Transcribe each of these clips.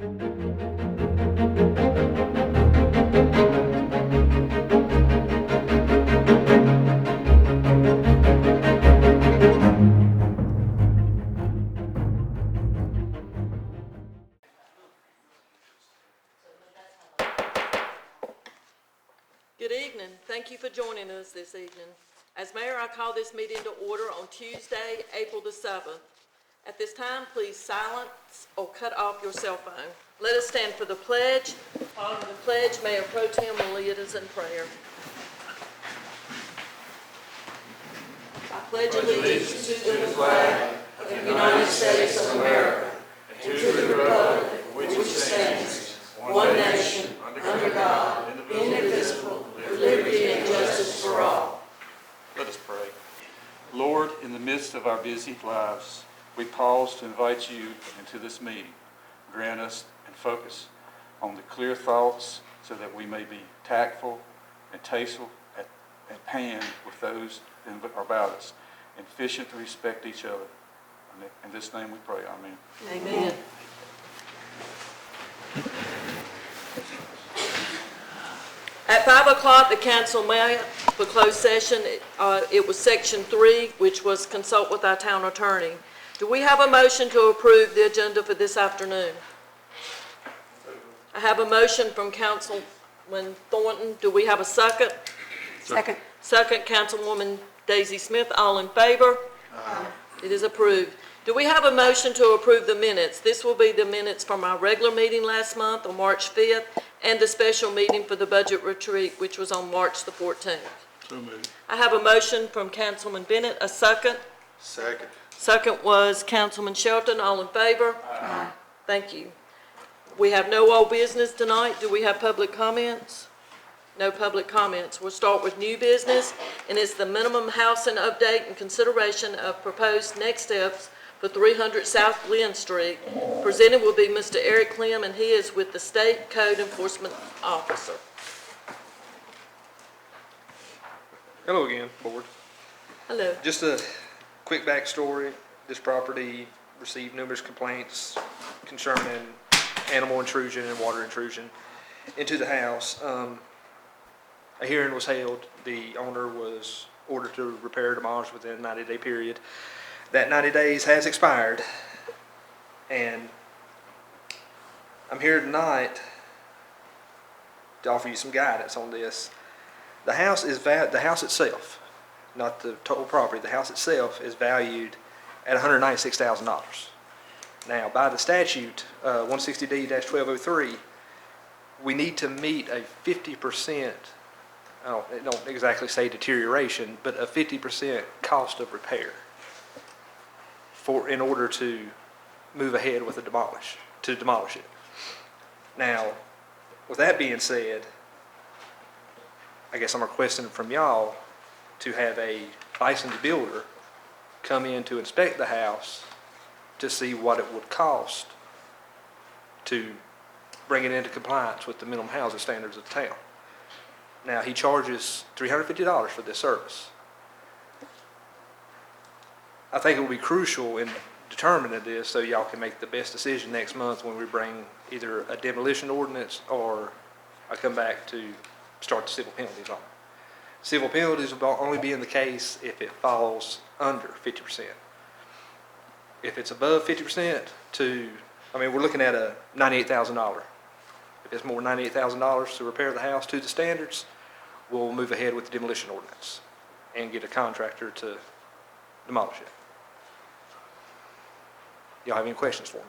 Good evening. Thank you for joining us this evening. As mayor, I call this meeting to order on Tuesday, April the 7th. At this time, please silence or cut off your cell phone. Let us stand for the pledge. Following the pledge, Mayor Pro Tem will lead us in prayer. I pledge allegiance to the flag of the United States of America and to the republic which stands, one nation, under God, indivisible, with liberty and justice for all. Let us pray. Lord, in the midst of our busy lives, we pause to invite you into this meeting. Grant us and focus on the clear thoughts so that we may be tactful and tasteful at hand with those that are about us, and efficient to respect each other. In this name we pray. Amen. Amen. At 5 o'clock, the council met for closed session. It was section 3, which was consult with our town attorney. Do we have a motion to approve the agenda for this afternoon? I have a motion from Councilman Thornton. Do we have a second? Second. Second, Councilwoman Daisy Smith. All in favor? Aye. It is approved. Do we have a motion to approve the minutes? This will be the minutes from our regular meeting last month on March 5th and the special meeting for the budget retreat, which was on March the 14th. So moved. I have a motion from Councilman Bennett. A second? Second. Second was Councilman Shelton. All in favor? Aye. Thank you. We have no old business tonight. Do we have public comments? No public comments. We'll start with new business, and it's the minimum housing update and consideration of proposed next steps for 300 South Lynn Street. Presented will be Mr. Eric Clem, and he is with the State Code Enforcement Officer. Hello again, board. Hello. Just a quick backstory. This property received numerous complaints concerning animal intrusion and water intrusion into the house. A hearing was held. The owner was ordered to repair or demolish within a 90-day period. That 90 days has expired, and I'm here tonight to offer you some guidance on this. The house itself, not the total property, the house itself is valued at $196,000. Now, by the statute, 160D-1203, we need to meet a 50%, it don't exactly say deterioration, but a 50% cost of repair in order to move ahead with demolish it. Now, with that being said, I guess I'm requesting from y'all to have a licensed builder come in to inspect the house to see what it would cost to bring it into compliance with the minimum housing standards of the town. Now, he charges $350 for this service. I think it will be crucial in determining this so y'all can make the best decision next month when we bring either a demolition ordinance or I come back to start the civil penalties on it. Civil penalties will only be in the case if it falls under 50%. If it's above 50% we're looking at a $98,000. If it's more than $98,000 to repair the house to the standards, we'll move ahead with the demolition ordinance and get a contractor to demolish it. Y'all have any questions for me?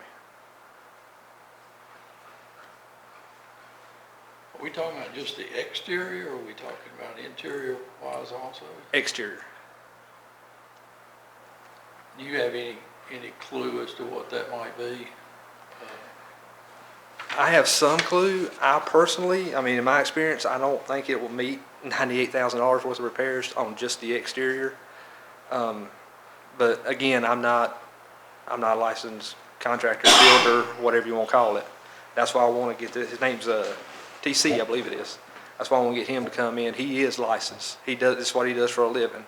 Are we talking about just the exterior, or are we talking about interior wise also? Exterior. Do you have any clue as to what that might be? I have some clue. I personally, in my experience, I don't think it will meet $98,000 worth of repairs on just the exterior. But again, I'm not a licensed contractor, builder, whatever you want to call it. That's why I want to get this. His name's TC, I believe it is. That's why I want to get him to come in. He is licensed. This is what he does for a living,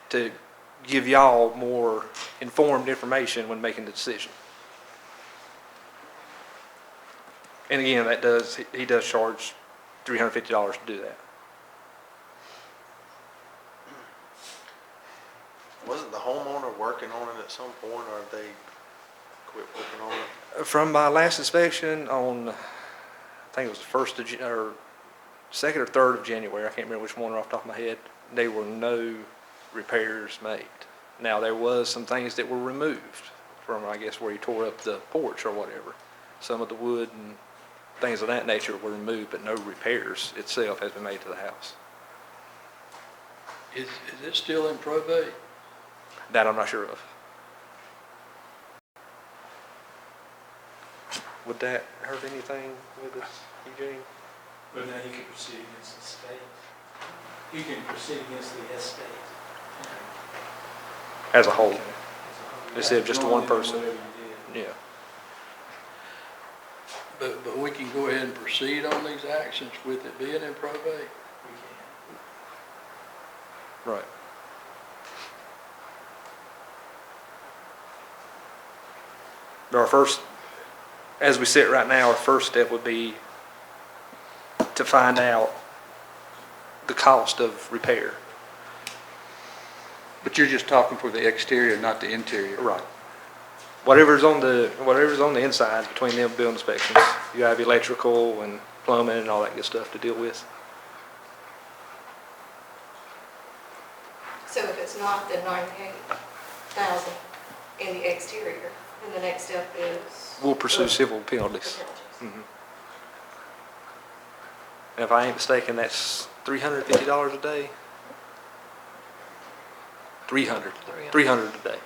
to give y'all more informed information when making the decision. And again, he does charge $350 to do that. Wasn't the homeowner working on it at some point, or they quit working on it? From my last inspection on, I think it was the 1st of, or 2nd or 3rd of January, I can't remember which one off the top of my head, there were no repairs made. Now, there was some things that were removed from, I guess, where he tore up the porch or whatever. Some of the wood and things of that nature were removed, but no repairs itself has been made to the house. Is it still in probate? That I'm not sure of. Would that hurt anything with us, Eugene? But now you can proceed against the state. You can proceed against the estate. As a whole, instead of just one person. Whatever you did. Yeah. But we can go ahead and proceed on these actions with it being in probate? We can. Right. Our first, as we sit right now, our first step would be to find out the cost of repair. But you're just talking for the exterior, not the interior. Right. Whatever's on the inside between them building inspections, you have electrical and plumbing and all that good stuff to deal with. So if it's not the 98,000 in the exterior, then the next step is? We'll pursue civil penalties. The penalties. Mhm. And if I ain't mistaken, that's $350 a day. 300 a day.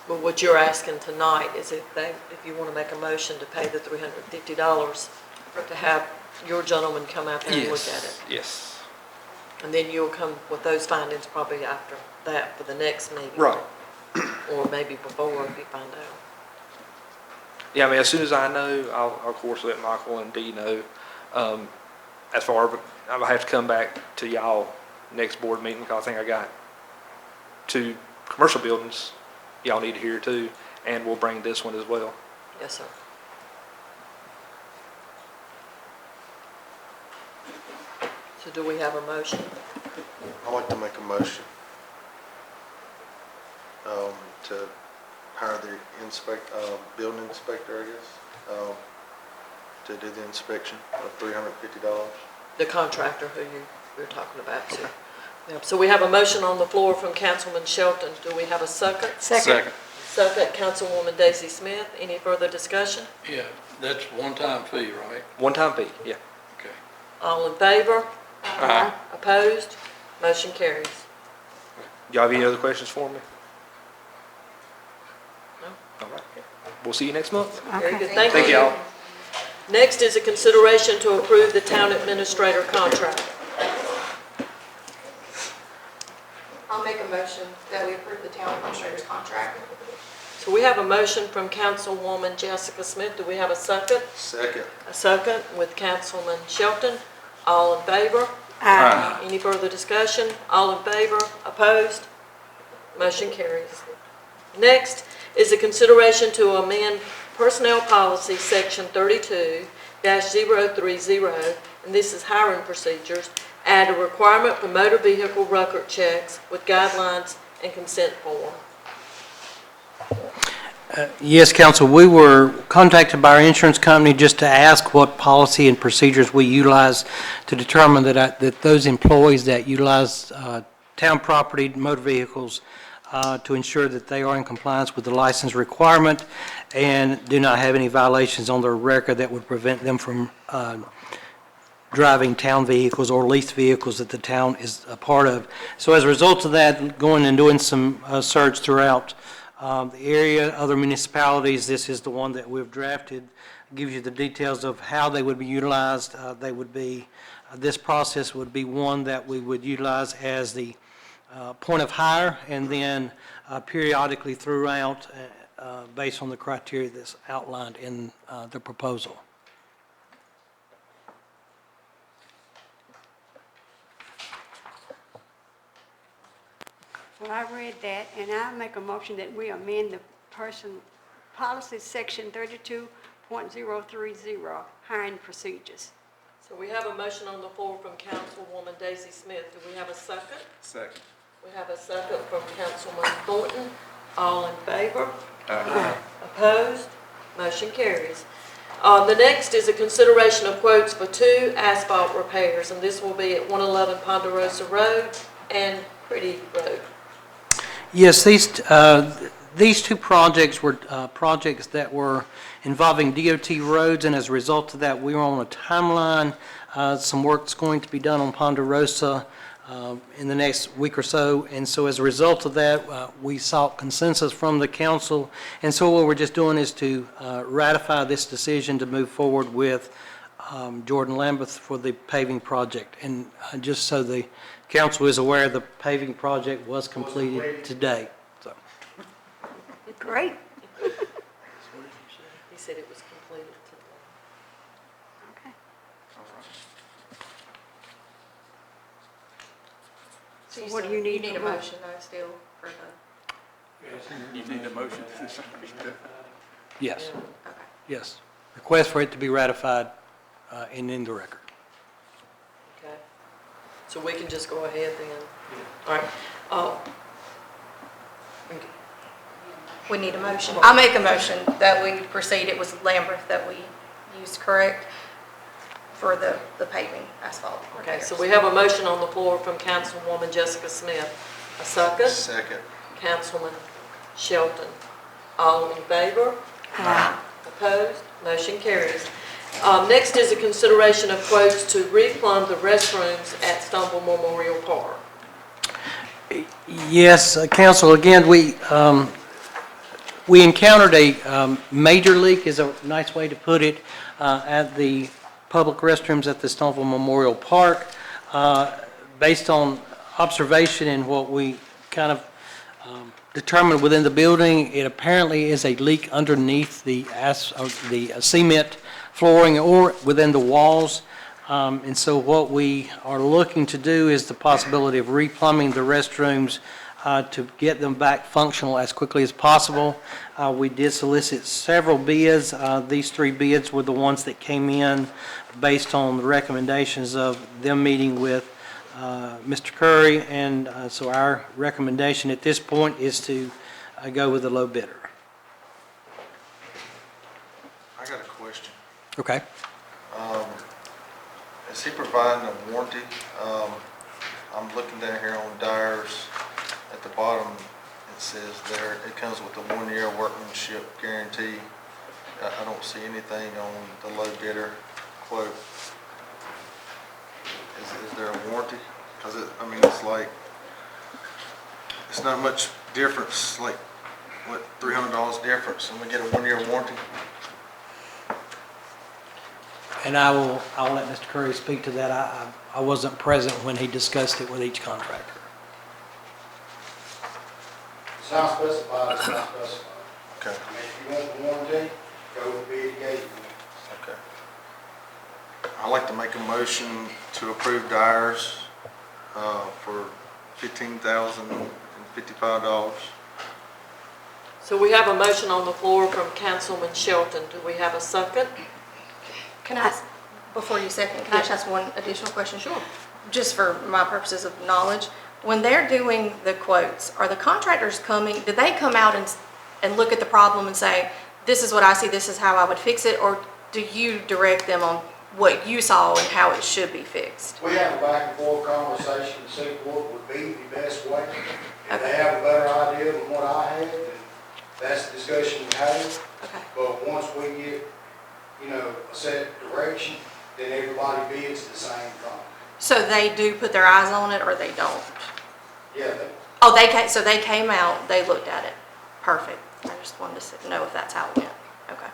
But what you're asking tonight is if you want to make a motion to pay the $350 to have your gentleman come out there and look at it. Yes. And then you'll come with those findings probably after that for the next meeting. Right. Or maybe before if you find out. Yeah, I mean, as soon as I know, I'll of course let Michael and Dee know. As far as, I'll have to come back to y'all next board meeting because I think I got 2 commercial buildings y'all need to hear too, and we'll bring this one as well. Yes, sir. So do we have a motion? I'd like to make a motion to hire the building inspector, I guess, to do the inspection of $350. The contractor who you're talking about too. Yep. So we have a motion on the floor from Councilman Shelton. Do we have a second? Second. Second, Councilwoman Daisy Smith. Any further discussion? Yeah, that's one-time fee, right? One-time fee, yeah. Okay. All in favor? Opposed? Motion carries. Y'all have any other questions for me? No? All right. We'll see you next month. Very good. Thank Thank you. y'all. Next is a consideration to approve the town administrator contract. I'll make a motion that we approve the town administrator's contract. So we have a motion from Councilwoman Jessica Smith. Do we have a second? Second. A second with Councilman Shelton. All in favor? Aye. Any further discussion? All in favor? Opposed? Motion carries. Next is a consideration to amend Personnel Policy Section 32-030, and this is hiring procedures, add a requirement for motor vehicle record checks with guidelines and consent form. Yes, Council, we were contacted by our insurance company just to ask what policy and procedures we utilize to determine that those employees that utilize town property, motor vehicles, to ensure that they are in compliance with the license requirement and do not have any violations on their record that would prevent them from driving town vehicles or leased vehicles that the town is a part of. So as a result of that, going and doing some search throughout the area, other municipalities, this is the one that we've drafted. Gives you the details of how they would be utilized. This process would be one that we would utilize as the point of hire, and then periodically throughout based on the criteria that's outlined in the proposal. Well, I read that, and I make a motion that we amend the policy section 32.030, hiring procedures. So we have a motion on the floor from Councilwoman Daisy Smith. Do we have a second? Second. We have a second from Councilman Thornton. All in favor? Opposed? Motion carries. The next is a consideration of quotes for 2 asphalt repairs, and this will be at 111 Ponderosa Road and Priddy Road. Yes, these two projects were projects that were involving DOT roads, and as a result of that, we were on a timeline. Some work's going to be done on Ponderosa in the next week or so, and so as a result of that, we sought consensus from the council, and so what we're just doing is to ratify this decision to move forward with Jordan Lambeth for the paving project. And just so the council is aware, the paving project was completed today. So. Great. He said it was completed today. Okay. So what do you need? You need a motion though still for the, You need a motion? Yes, okay. yes. Request for it to be ratified and in the record. Okay. So we can just go ahead then? All right. We need a motion. I make a motion that we proceed, it was Lambert that we used, correct, for the paving asphalt Okay, repairs. so we have a motion on the floor from Councilwoman Jessica Smith. A second? Second. Councilman Shelton. All in favor? Opposed? Motion carries. Next is a consideration of quotes to replumb the restrooms at Stoneville Memorial Park. Yes, Council, again, we encountered a major leak, is a nice way to put it, at the public restrooms at the Stoneville Memorial Park. Based on observation and what we kind of determined within the building, it apparently is a leak underneath the cement flooring or within the walls. And so what we are looking to do is the possibility of replumbing the restrooms to get them back functional as quickly as possible. We did solicit several bids. These 3 bids were the ones that came in based on the recommendations of them meeting with Mr. Curry, and so our recommendation at this point is to go with the low bidder. I got a question. Okay. Is he providing a warranty? I'm looking down here on Dyer's. At the bottom, it says there, it comes with a 1-year workmanship guarantee. I don't see anything on the low bidder quote. Is there a warranty? Because I mean, it's not much difference, like, what, $300 difference, and we get a 1-year warranty? And I'll let Mr. Curry speak to that. I wasn't present when he discussed it with each contractor. It's not specified, it's not specified. Okay. I mean, if you want the warranty, go with bid gate. Okay. I'd like to make a motion to approve Dyer's for $15,055. So we have a motion on the floor from Councilman Shelton. Do we have a second? Can I, before you second, can I just ask one additional question? Sure. Just for my purposes of knowledge, when they're doing the quotes, are the contractors coming, do they come out and look at the problem and say, this is what I see, this is how I would fix it, or do you direct them on what you saw and how it should be fixed? We have a back and forth conversation to see what would be the best way. If they have a better idea than what I had, then that's the discussion we have. Okay. But once we get, a set direction, then everybody bids the same thing. So they do put their eyes on it, or they don't? Yeah, Oh, so they came out, they looked at it. Perfect. I just wanted to know if that's how it went. Okay.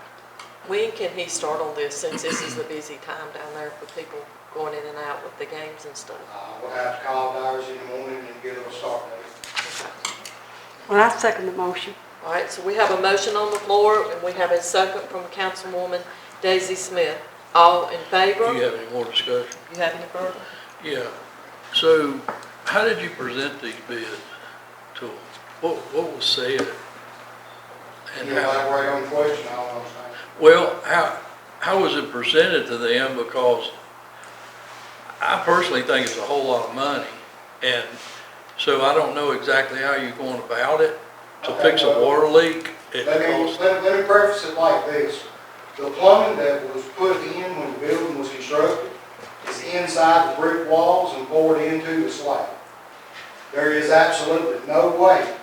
When can he start on this, since this is the busy time down there for people going in and out with the games and stuff? we'll have to call Dyer's in the morning and get them a start date. Well, I second the motion. All right, so we have a motion on the floor, and we have a second from Councilwoman Daisy Smith. All in favor? Do you have any more discussion? You have any further? Yeah. So how did you present these bids to them? What was said And Can you how, elaborate on the question? I don't understand. well, how was it presented to them? Because I personally think it's a whole lot of money. And so I don't know exactly how you're going about it. To Okay, fix a well, water leak, it Let costs, me preface it like this. The plumbing that was put in when the building was constructed is inside the brick walls and poured into the slab. There is absolutely no way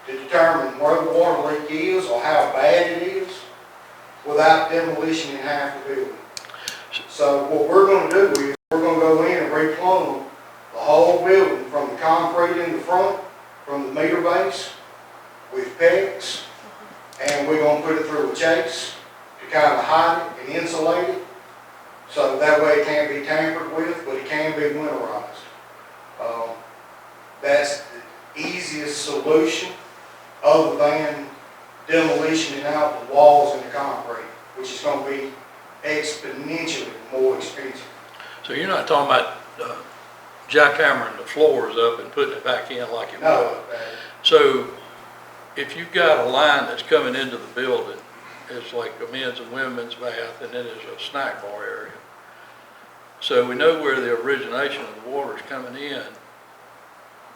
to determine where the water leak is or how bad it is without demolition in half the building. So what we're going to do is we're going to go in and replumb the whole building from the concrete in the front, from the meter base, with pegs, and we're going to put it through a chase to kind of hide it and insulate it, so that way it can't be tampered with, but it can be winterized. That's the easiest solution other than demolitioning out the walls and the concrete, which is going to be exponentially more expensive. so you're not talking about jackhammering the floors up and putting it back in like it No, was. So if you've got a line that's coming into the building, it's like a men's and women's bath, and then there's a snack bar area. So we know where the origination of the water is coming in.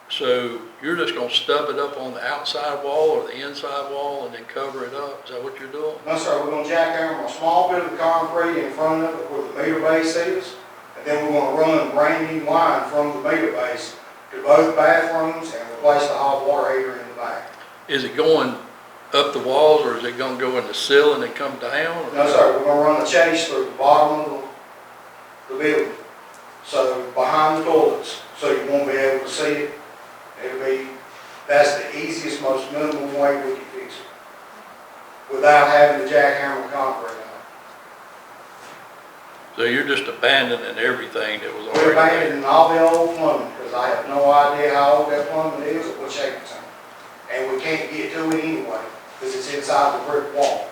So you're just gonna stub it up on the outside wall or the inside wall and then cover it up? Is that what you're doing? No, sir, we're going to jackhammer a small bit of the concrete in front of it where the meter base is, and then we're going to run brand new line from the meter base to both bathrooms and replace the hot water heater in the back. Is it going up the walls, or is it gonna go in the ceiling and come down? or- No, sir, we're going to run a chase through the bottom of the building, so behind the toilets, so you won't be able to see it. That's the easiest, most minimum way we can fix it, without having to jackhammer concrete on So you're just abandoning everything that was it. We're already there? abandoning all the old plumbing, because I have no idea how old that plumbing is or what shape it's in. And we can't get to it anyway, because it's inside the brick wall.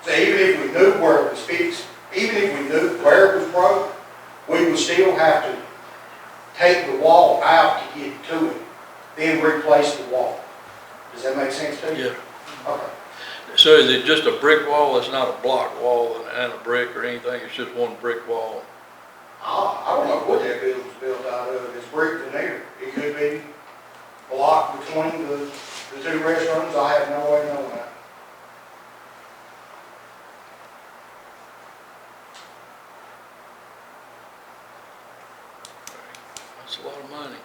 So even if we knew where it was fixed, even if we knew where it was broke, we would still have to take the wall out to get to it, then replace the wall. Does that make sense to you? Yeah. Okay. So is it just a brick wall? It's not a block wall and a brick or anything? It's just one brick wall? I don't know what that building was built out of. It's brick veneer. It could be block between the two restrooms. I have no way of knowing that. That's a lot of money.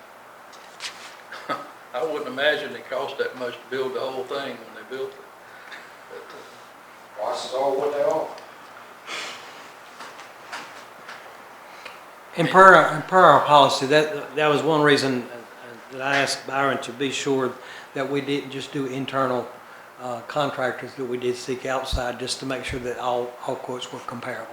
I wouldn't imagine it cost that much to build the whole thing when they built it. Prices are what they are. And per our policy, that was one reason that I asked Byron to be sure that we didn't just do internal contractors, that we did seek outside, just to make sure that all quotes were comparable.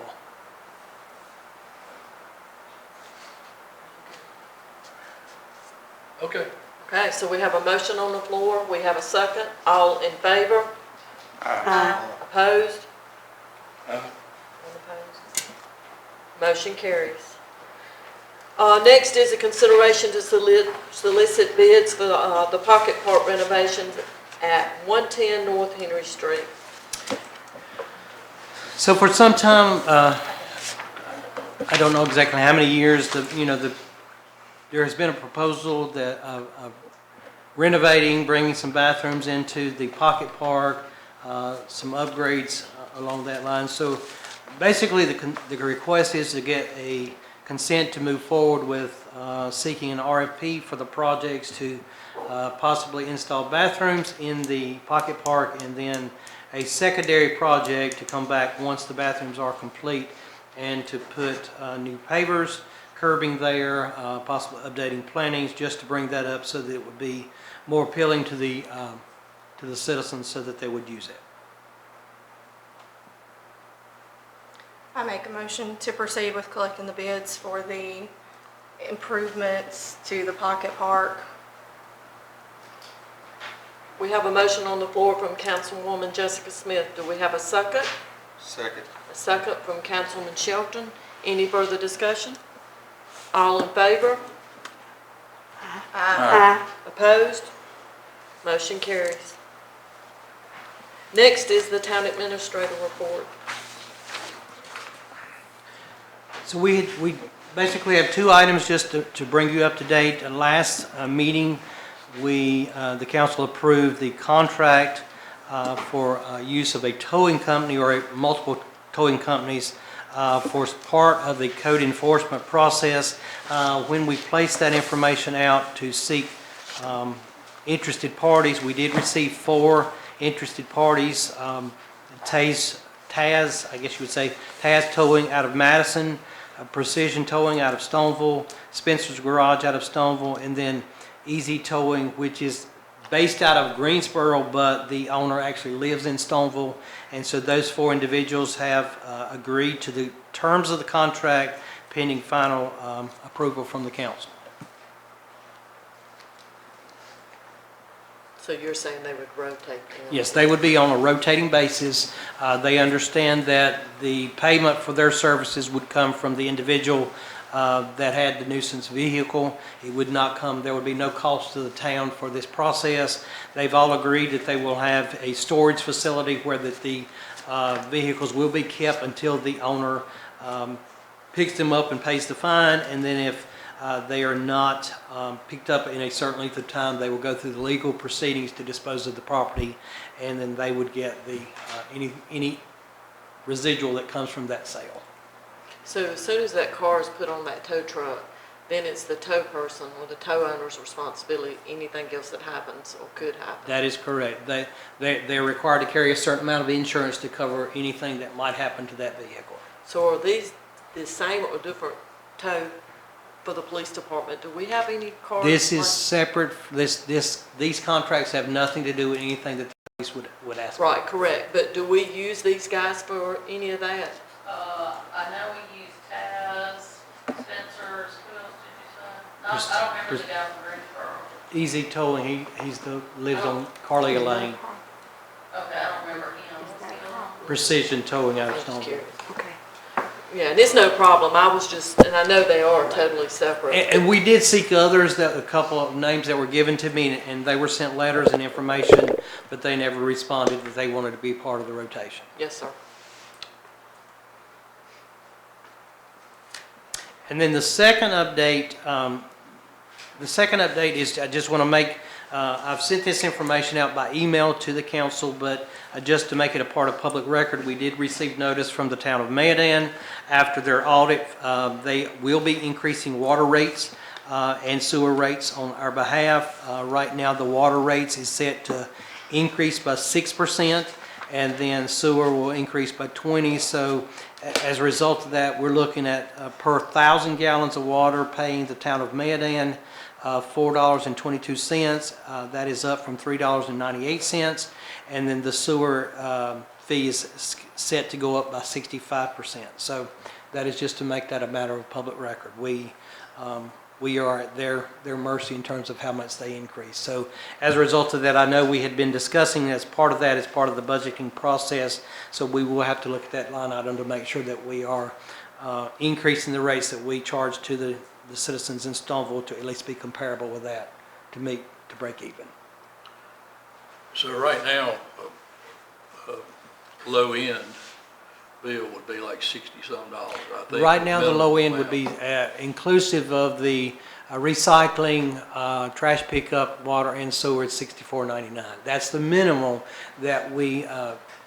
Okay. Okay, so we have a motion on the floor, we have a second, all in favor? Opposed? None opposed? Motion carries. Next is a consideration to solicit bids for the pocket park renovations at 110 North Henry Street. So for some time, I don't know exactly how many years, there has been a proposal that of renovating, bringing some bathrooms into the pocket park, some upgrades along that line. So basically, the request is to get a consent to move forward with seeking an RFP for the projects to possibly install bathrooms in the pocket park, and then a secondary project to come back once the bathrooms are complete and to put new pavers, curbing there, possibly updating plantings, just to bring that up so that it would be more appealing to the citizens so that they would use it. I make a motion to proceed with collecting the bids for the improvements to the pocket park. We have a motion on the floor from Councilwoman Jessica Smith. Do we have a second? Second. A second from Councilman Shelton. Any further discussion? All in favor? Aye. Opposed? Motion carries. Next is the town administrator report. So we basically have two items just to bring you up to date. Last meeting, the council approved the contract for use of a towing company or multiple towing companies for part of the code enforcement process. When we placed that information out to seek interested parties, we did receive 4 interested parties. Taz, I guess you would say, Taz Towing out of Madison, Precision Towing out of Stoneville, Spencer's Garage out of Stoneville, and then Easy Towing, which is based out of Greensboro, but the owner actually lives in Stoneville. And so those 4 individuals have agreed to the terms of the contract pending final approval from the council. So you're saying they would rotate them? Yes, they would be on a rotating basis. They understand that the payment for their services would come from the individual that had the nuisance vehicle. It would not come, there would be no cost to the town for this process. They've all agreed that they will have a storage facility where the vehicles will be kept until the owner picks them up and pays the fine, and then if they are not picked up in a certain length of time, they will go through the legal proceedings to dispose of the property, and then they would get the any residual that comes from that sale. So as soon as that car is put on that tow truck, then it's the tow person or the tow owner's responsibility, anything else that happens or could happen? That is correct. They're required to carry a certain amount of insurance to cover anything that might happen to that vehicle. So are these the same or different tow for the police department? Do we have any cars? This is like- separate. These contracts have nothing to do with anything that the police would ask for. Right, correct. But do we use these guys for any of that? I know we use Taz, Spencer's, who else did you say? No, Pres- I don't remember Pres- the guy from Greensboro. Easy Towing, lives on Carlia Lane. Okay, I don't remember him. Precision Towing out I'm of just Stoneville. curious. Okay. Yeah, and it's no problem. I was just, and I know they are totally separate. And we did seek others, a couple of names that were given to me, and they were sent letters and information, but they never responded that they wanted to be part of the rotation. Yes, sir. And then the second update is, I just want to make, I've sent this information out by email to the council, but just to make it a part of public record, we did receive notice from the town of Mayodan. After their audit, they will be increasing water rates and sewer rates on our behalf. Right now, the water rates is set to increase by 6%, and then sewer will increase by 20%. So as a result of that, we're looking at per 1,000 gallons of water paying the town of Mayodan $4.22. That is up from $3.98. And then the sewer fee is set to go up by 65%. So that is just to make that a matter of public record. We are at their mercy in terms of how much they increase. So as a result of that, I know we had been discussing as part of that, as part of the budgeting process. So we will have to look at that line item to make sure that we are increasing the rates that we charge to the citizens in Stoneville to at least be comparable with that, to break even. So right now, a low-end bill would be like $60-some, I think. Right now, the minimum low end would amount. be inclusive of the recycling, trash pickup, water and sewer at $64.99. That's the minimum that we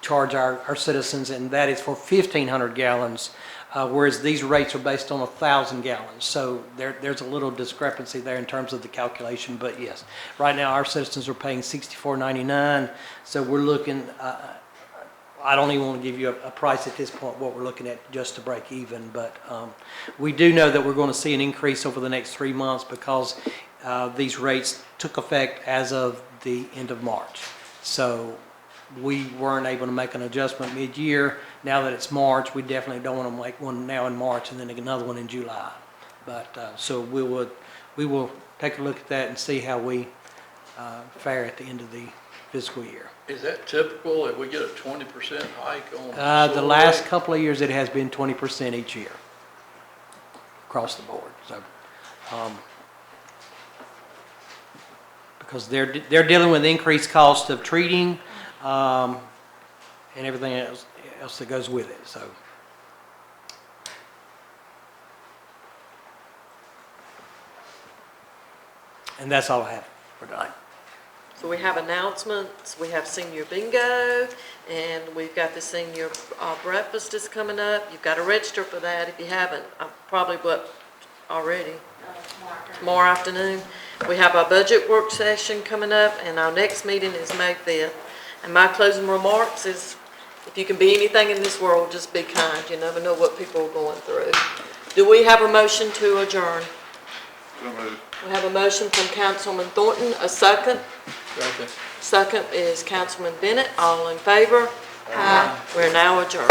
charge our citizens, and that is for 1,500 gallons, whereas these rates are based on 1,000 gallons. So there's a little discrepancy there in terms of the calculation, but yes, right now our citizens are paying $64.99. So we're looking. I don't even want to give you a price at this point, what we're looking at just to break even, but we do know that we're going to see an increase over the next 3 months because these rates took effect as of the end of March. So we weren't able to make an adjustment mid-year. Now that it's March, we definitely don't want to make one now in March and then another one in July. But so we will take a look at that and see how we fare at the end of the fiscal year. Is that typical that we get a 20% hike on? The last couple of years, it has been 20% each year across the board. So, because they're dealing with increased cost of treating, and everything else that goes with it, so. And that's all I have for tonight. So we have announcements, we have senior bingo, and we've got the senior breakfast is coming up. You've got to register for that if you haven't, probably already. Tomorrow afternoon. We have our budget work session coming up, and our next meeting is May 5th. And my closing remarks is, if you can be anything in this world, just be kind. You never know what people are going through. Do we have a motion to adjourn? So moved. We have a motion from Councilman Thornton, a second. Second. Second is Councilman Bennett. All in favor? Aye. We're now adjourned.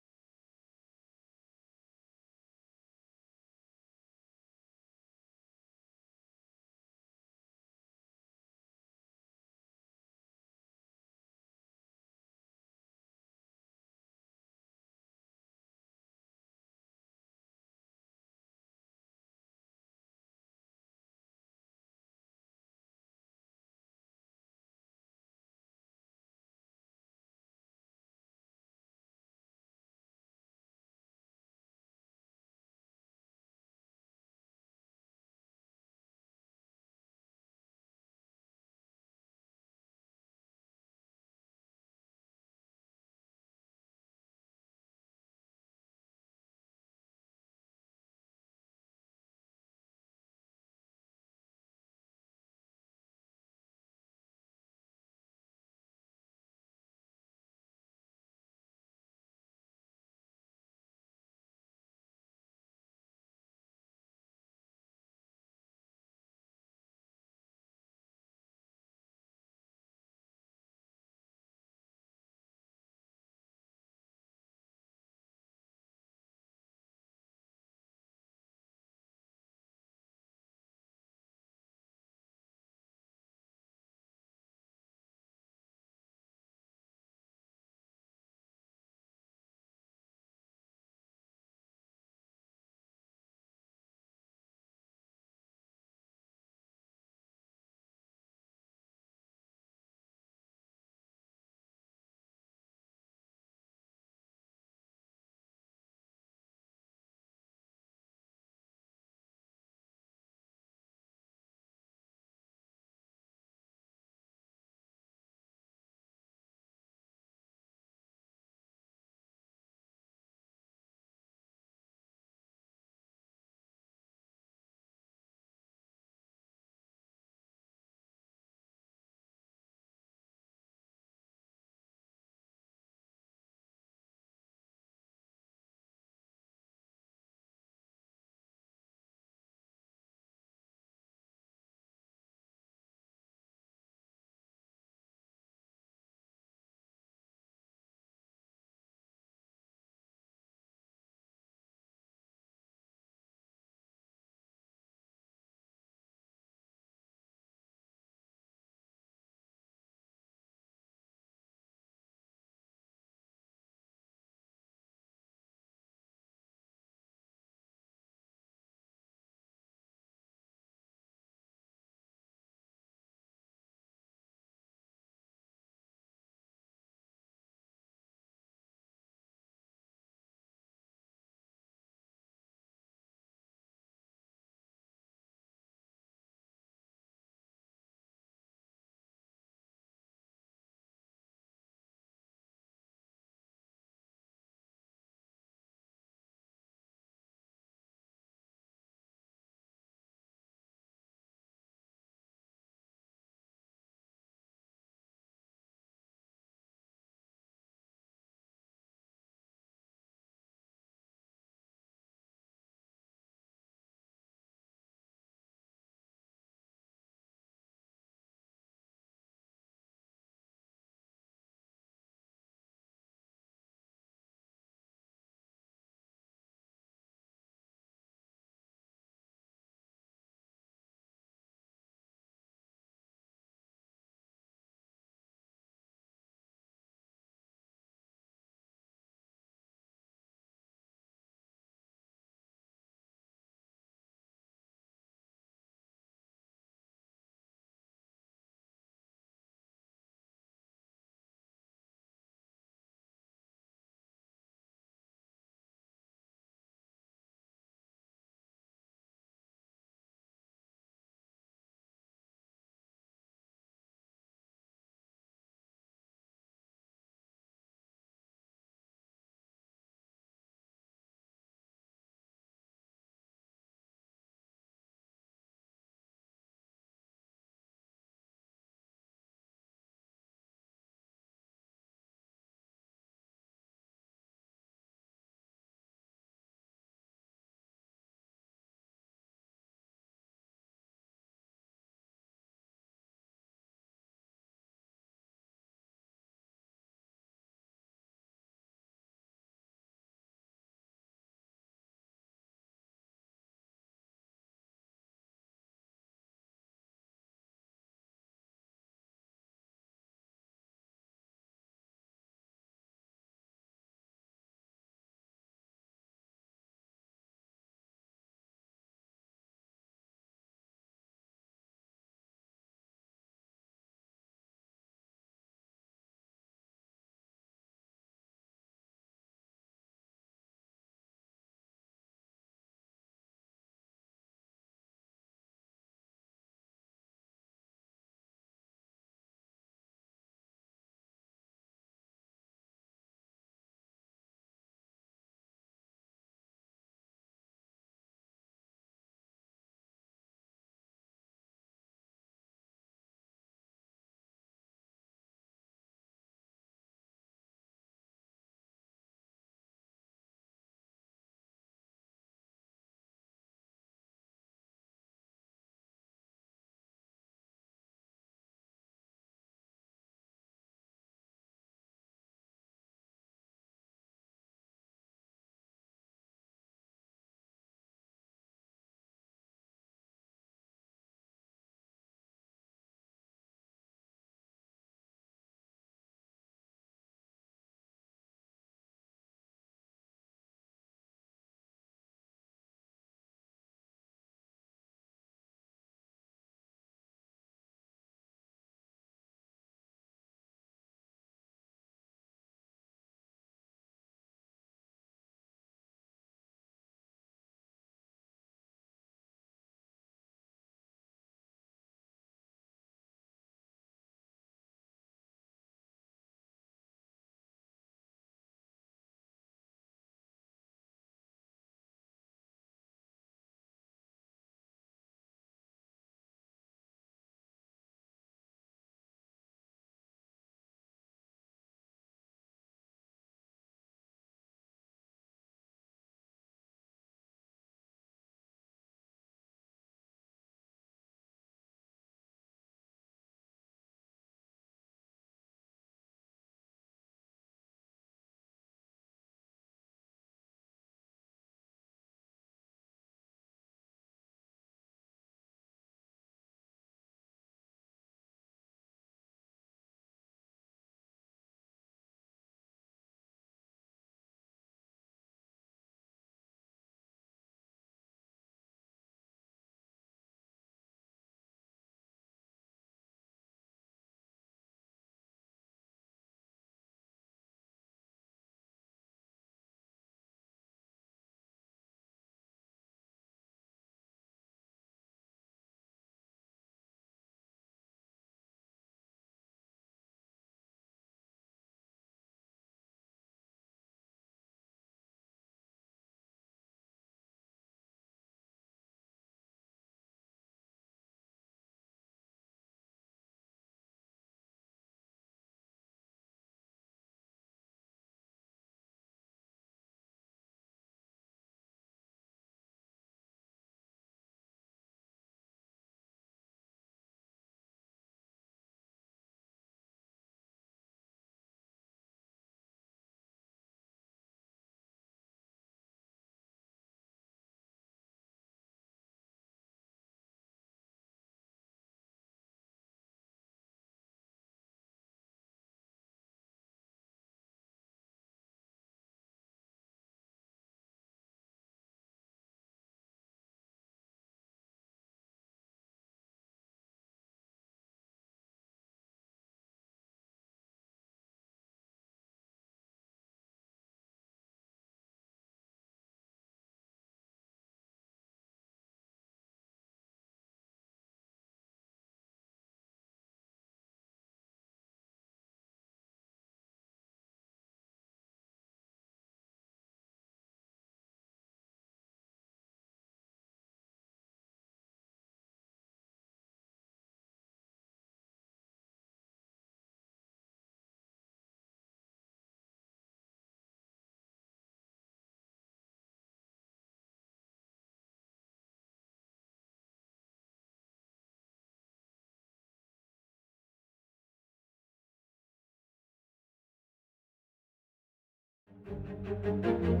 Thank you.